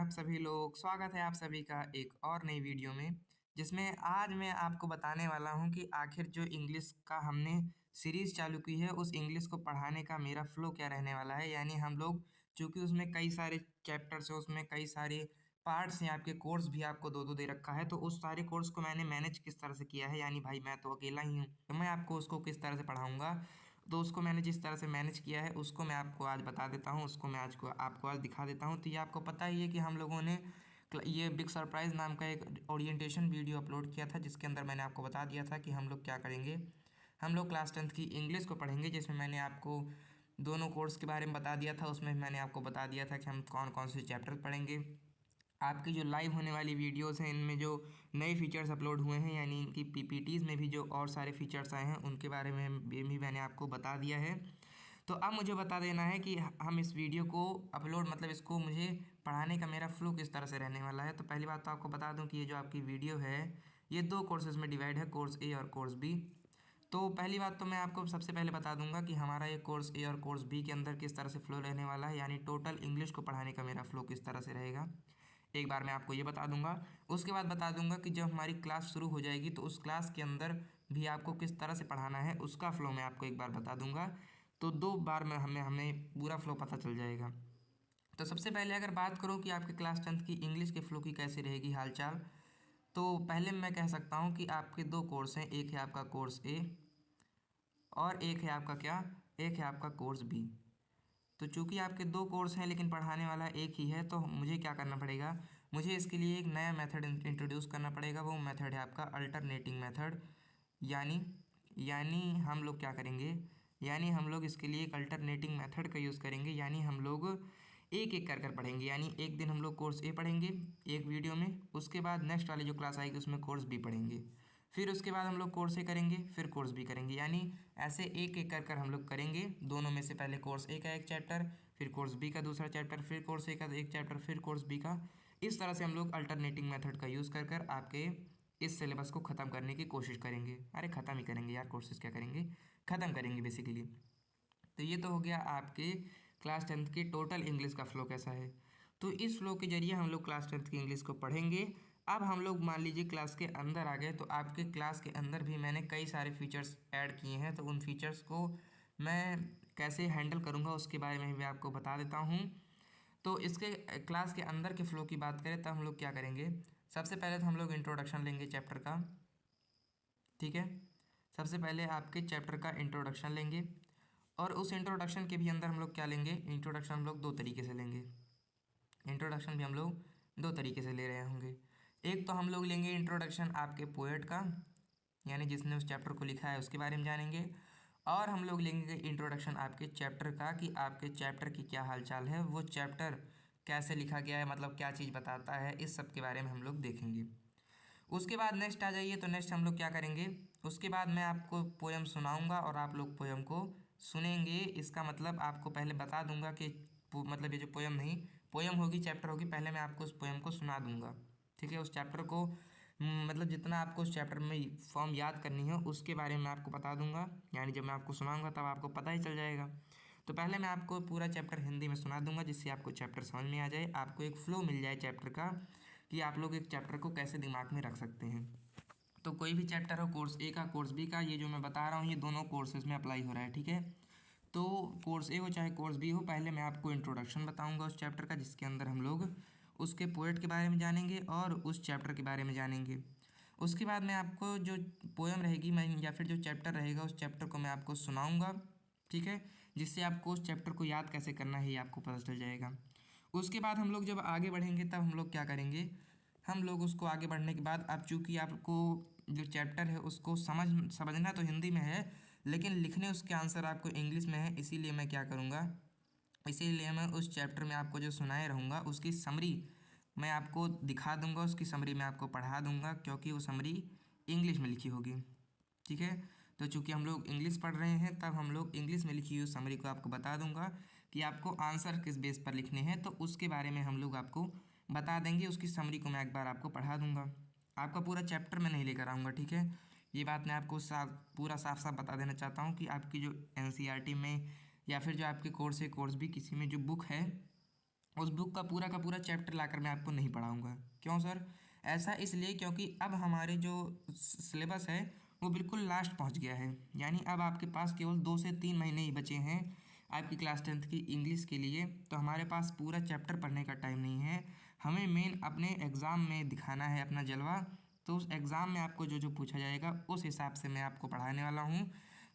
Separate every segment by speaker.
Speaker 1: आप सभी लोग। स्वागत है आप सभी का एक और नई वीडियो में, जिसमें आज मैं आपको बताने वाला हूं कि आखिर जो इंग्लिश का हमने सीरीज़ चालू की है, उस इंग्लिश को पढ़ाने का मेरा फ़्लो क्या रहने वाला है। यानी हम लोग चूँकि उसमें कई सारे चैप्टर्स हैं, उसमें कई सारे पार्ट्स हैं, आपके कोर्स भी आपको 2-2 दे रखा है, तो उस सारे कोर्स को मैंने मैनेज किस तरह से किया है। यानी भाई मैं तो अकेला ही हूँ, तो मैं आपको उसको किस तरह से पढ़ाऊँगा। तो उसको मैंने जिस तरह से मैनेज किया है उसको मैं आपको आज बता देता हूँ, उसको मैं आज को आपको आज दिखा देता हूँ। तो ये आपको पता ही है कि हम लोगों ने ये बिग सरप्राइज़ नाम का एक ओरिएंटेशन वीडियो अपलोड किया था, जिसके अंदर मैंने आपको बता दिया था कि हम लोग क्या करेंगे। हम लोग क्लास 10th की इंग्लिश को पढ़ेंगे, जिसमें मैंने आपको दोनों कोर्स के बारे में बता दिया था। उसमें मैंने आपको बता दिया था कि हम कौन कौन से चैप्टर पढ़ेंगे। आपकी जो लाइव होने वाली वीडियोस हैं, इनमें जो नए फीचर्स अपलोड हुए हैं, यानी इनकी पीपीटीज़ में भी जो और सारे फीचर्स आए हैं, उनके बारे में भी मैंने आपको बता दिया है। तो अब मुझे बता देना है कि हम इस वीडियो को अपलोड मतलब इसको मुझे पढ़ाने का मेरा फ्लो किस तरह से रहने वाला है। तो पहली बात तो आपको बता दूं कि ये जो आपकी वीडियो है, ये 2 कोर्सेज़ में डिवाइड है, कोर्स ए और कोर्स बी। तो पहली बात तो मैं आपको सबसे पहले बता दूंगा कि हमारा ये कोर्स ए और कोर्स बी के अंदर किस तरह से फ़्लो रहने वाला है, यानी टोटल इंग्लिश को पढ़ाने का मेरा फ़्लो किस तरह से रहेगा। एक बार मैं आपको ये बता दूंगा। उसके बाद बता दूंगा कि जब हमारी क्लास शुरू हो जाएगी तो उस क्लास के अंदर भी आपको किस तरह से पढ़ाना है, उसका फ़्लो मैं आपको एक बार बता दूंगा। तो 2 बार में हमें पूरा फ़्लो पता चल जाएगा। तो सबसे पहले अगर बात करूँ कि आपके क्लास 10th की इंग्लिश के फ़्लो की कैसी रहेगी हालचाल, तो पहले मैं कह सकता हूँ कि आपके 2 कोर्स हैं, एक है आपका कोर्स ए और एक है आपका क्या, एक है आपका कोर्स बी। तो चूँकि आपके 2 कोर्स हैं लेकिन पढ़ाने वाला एक ही है, तो मुझे क्या करना पड़ेगा, मुझे इसके लिए एक नया मेथड इंट्रोड्यूस करना पड़ेगा। वो मेथड है आपका अल्टरनेटिंग मेथड। यानी यानी हम लोग क्या करेंगे, यानी हम लोग इसके लिए एक अल्टरनेटिंग मेथड का यूज़ करेंगे। यानी हम लोग एक एक कर कर पढ़ेंगे। यानी एक दिन हम लोग कोर्स ए पढ़ेंगे एक वीडियो में, उसके बाद नेक्स्ट वाली जो क्लास आएगी उसमें कोर्स बी पढ़ेंगे, फिर उसके बाद हम लोग कोर्स ए करेंगे, फिर कोर्स बी करेंगे। यानी ऐसे एक एक कर कर हम लोग करेंगे। दोनों में से पहले कोर्स ए का एक चैप्टर, फिर कोर्स बी का दूसरा चैप्टर, फिर कोर्स ए का एक चैप्टर, फिर कोर्स बी का। इस तरह से हम लोग अल्टरनेटिंग मेथड का यूज़ कर कर आपके इस सिलेबस को ख़त्म करने की कोशिश करेंगे। अरे ख़त्म ही करेंगे यार, कोर्सेज क्या करेंगे, ख़त्म करेंगे बेसिकली। तो ये तो हो गया आपके क्लास 10th के टोटल इंग्लिश का फ़्लो कैसा है। तो इस फ़्लो के ज़रिए हम लोग क्लास 10th की इंग्लिश को पढ़ेंगे। अब हम लोग मान लीजिए क्लास के अंदर आ गए, तो आपके क्लास के अंदर भी मैंने कई सारे फीचर्स ऐड किए हैं। तो उन फीचर्स को मैं कैसे हैंडल करूँगा उसके बारे में भी आपको बता देता हूँ। तो इसके क्लास के अंदर के फ़्लो की बात करें तो हम लोग क्या करेंगे, सबसे पहले तो हम लोग इंट्रोडक्शन लेंगे चैप्टर का। ठीक है, सबसे पहले आपके चैप्टर का इंट्रोडक्शन लेंगे, और उस इंट्रोडक्शन के भी अंदर हम लोग क्या लेंगे, इंट्रोडक्शन हम लोग 2 तरीके से लेंगे। इंट्रोडक्शन भी हम लोग 2 तरीके से ले रहे होंगे। एक तो हम लोग लेंगे इंट्रोडक्शन आपके पोएट का, यानी जिसने उस चैप्टर को लिखा है उसके बारे में जानेंगे। और हम लोग लेंगे इंट्रोडक्शन आपके चैप्टर का, कि आपके चैप्टर की क्या हालचाल है, वो चैप्टर कैसे लिखा गया है, मतलब क्या चीज़ बताता है, इस सब के बारे में हम लोग देखेंगे। उसके बाद नेक्स्ट आ जाइए, तो नेक्स्ट हम लोग क्या करेंगे, उसके बाद मैं आपको पोएम सुनाऊंगा और आप लोग पोएम को सुनेंगे। इसका मतलब आपको पहले बता दूंगा कि मतलब ये जो पोएम नहीं, पोएम होगी, चैप्टर होगी, पहले मैं आपको उस पोएम को सुना दूंगा। ठीक है, उस चैप्टर को मतलब जितना आपको उस चैप्टर में फॉर्म याद करनी है उसके बारे में आपको बता दूंगा। यानी जब मैं आपको सुनाऊंगा तब आपको पता ही चल जाएगा। तो पहले मैं आपको पूरा चैप्टर हिंदी में सुना दूंगा, जिससे आपको चैप्टर समझ में आ जाए, आपको एक फ़्लो मिल जाए चैप्टर का, कि आप लोग एक चैप्टर को कैसे दिमाग में रख सकते हैं। तो कोई भी चैप्टर हो, कोर्स ए का, कोर्स बी का, ये जो मैं बता रहा हूँ ये दोनों कोर्सेज में अप्लाई हो रहा है। ठीक है, तो कोर्स ए हो चाहे कोर्स बी हो, पहले मैं आपको इंट्रोडक्शन बताऊंगा उस चैप्टर का, जिसके अंदर हम लोग उसके पोएट के बारे में जानेंगे और उस चैप्टर के बारे में जानेंगे। उसके बाद मैं आपको जो पोएम रहेगी मैं, या फिर जो चैप्टर रहेगा, उस चैप्टर को मैं आपको सुनाऊंगा। ठीक है, जिससे आपको उस चैप्टर को याद कैसे करना है ये आपको पता चल जाएगा। उसके बाद हम लोग जब आगे बढ़ेंगे तब हम लोग क्या करेंगे, हम लोग उसको आगे बढ़ने के बाद, अब चूँकि आपको जो चैप्टर है उसको समझना तो हिंदी में है, लेकिन लिखने उसके आंसर आपको इंग्लिश में है। इसीलिए मैं क्या करूँगा, इसीलिए मैं उस चैप्टर में आपको जो सुनाए रहूँगा उसकी समरी मैं आपको दिखा दूँगा, उसकी समरी मैं आपको पढ़ा दूँगा, क्योंकि वो समरी इंग्लिश में लिखी होगी। ठीक है, तो चूँकि हम लोग इंग्लिश पढ़ रहे हैं, तब हम लोग इंग्लिश में लिखी हुई समरी को आपको बता दूंगा कि आपको आंसर किस बेस पर लिखने हैं। तो उसके बारे में हम लोग आपको बता देंगे, उसकी समरी को मैं एक बार आपको पढ़ा दूंगा। आपका पूरा चैप्टर मैं नहीं लेकर आऊँगा। ठीक है, ये बात मैं आपको पूरा साफ साफ बता देना चाहता हूँ कि आपकी जो एनसीईआरटी में या फिर जो आपके कोर्स है, कोर्स भी, किसी में जो बुक है उस बुक का पूरा चैप्टर लाकर मैं आपको नहीं पढ़ाऊँगा। क्यों सर? ऐसा इसलिए क्योंकि अब हमारे जो सिलेबस है वो बिल्कुल लास्ट पहुंच गया है। यानी अब आपके पास केवल 2 से 3 महीने ही बचे हैं आपकी क्लास 10th की इंग्लिश के लिए। तो हमारे पास पूरा चैप्टर पढ़ने का टाइम नहीं है। हमें मेन अपने एग्ज़ाम में दिखाना है अपना जलवा। तो उस एग्ज़ाम में आपको जो जो पूछा जाएगा उस हिसाब से मैं आपको पढ़ाने वाला हूँ।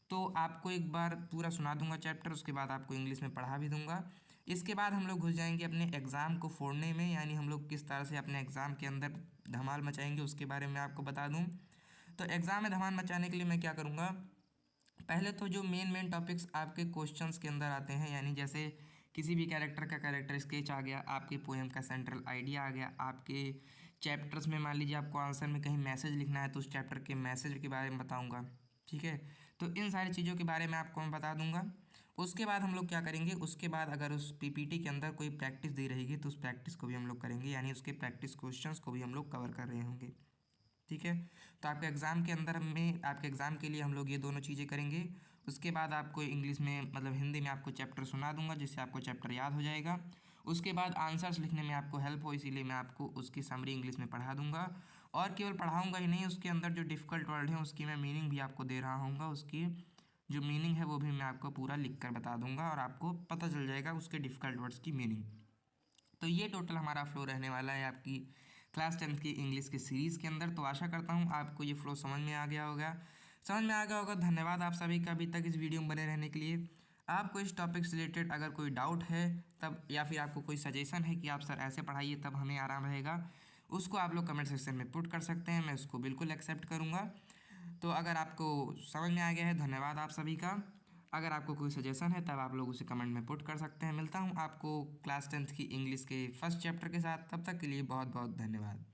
Speaker 1: तो आपको एक बार पूरा सुना दूंगा चैप्टर, उसके बाद आपको इंग्लिश में पढ़ा भी दूंगा। इसके बाद हम लोग घुस जाएंगे अपने एग्ज़ाम को फोड़ने में, यानी हम लोग किस तरह से अपने एग्ज़ाम के अंदर धमाल मचाएंगे उसके बारे में आपको बता दूं। तो एग्ज़ाम में धमाल मचाने के लिए मैं क्या करूँगा, पहले तो जो मेन मेन टॉपिक्स आपके क्वेश्चंस के अंदर आते हैं, यानी जैसे किसी भी कैरेक्टर का कैरेक्टर स्केच आ गया, आपके पोएम का सेंट्रल आइडिया आ गया, आपके चैप्टर्स में मान लीजिए आपको आंसर में कहीं मैसेज लिखना है तो उस चैप्टर के मैसेज के बारे में बताऊंगा। ठीक है, तो इन सारी चीज़ों के बारे में आपको मैं बता दूंगा। उसके बाद हम लोग क्या करेंगे, उसके बाद अगर उस पीपीटी के अंदर कोई प्रैक्टिस दी रहेगी तो उस प्रैक्टिस को भी हम लोग करेंगे, यानी उसके प्रैक्टिस क्वेश्चंस को भी हम लोग कवर कर रहे होंगे। ठीक है, तो आपके एग्ज़ाम के अंदर में आपके एग्ज़ाम के लिए हम लोग ये दोनों चीज़ें करेंगे। उसके बाद आपको इंग्लिश में मतलब हिंदी में आपको चैप्टर सुना दूंगा जिससे आपको चैप्टर याद हो जाएगा। उसके बाद आंसर्स लिखने में आपको हेल्प हो इसीलिए मैं आपको उसकी समरी इंग्लिश में पढ़ा दूंगा। और केवल पढ़ाऊंगा ही नहीं, उसके अंदर जो डिफ़िकल्ट वर्ड है उसकी मैं मीनिंग भी आपको दे रहा हूँगा। उसकी जो मीनिंग है वो भी मैं आपको पूरा लिख कर बता दूंगा और आपको पता चल जाएगा उसके डिफ़िकल्ट वर्ड्स की मीनिंग। तो ये टोटल हमारा फ्लो रहने वाला है आपकी क्लास 10th की इंग्लिश की सीरीज़ के अंदर। तो आशा करता हूँ आपको ये फ्लो समझ में आ गया होगा, धन्यवाद आप सभी का अभी तक इस वीडियो में बने रहने के लिए। आपको इस टॉपिक से रिलेटेड अगर कोई डाउट है तब, या फिर आपको कोई सजेशन है कि आप सर ऐसे पढ़ाइए तब हमें आराम रहेगा, उसको आप लोग कमेंट सेक्शन में पुट कर सकते हैं, मैं उसको बिल्कुल एक्सेप्ट करूँगा। तो अगर आपको समझ में आ गया है, धन्यवाद आप सभी का। अगर आपको कोई सजेशन है तब आप लोग उसे कमेंट में पुट कर सकते हैं। मिलता हूँ आपको क्लास 10th की इंग्लिश के फर्स्ट चैप्टर के साथ, तब तक के लिए बहुत बहुत धन्यवाद।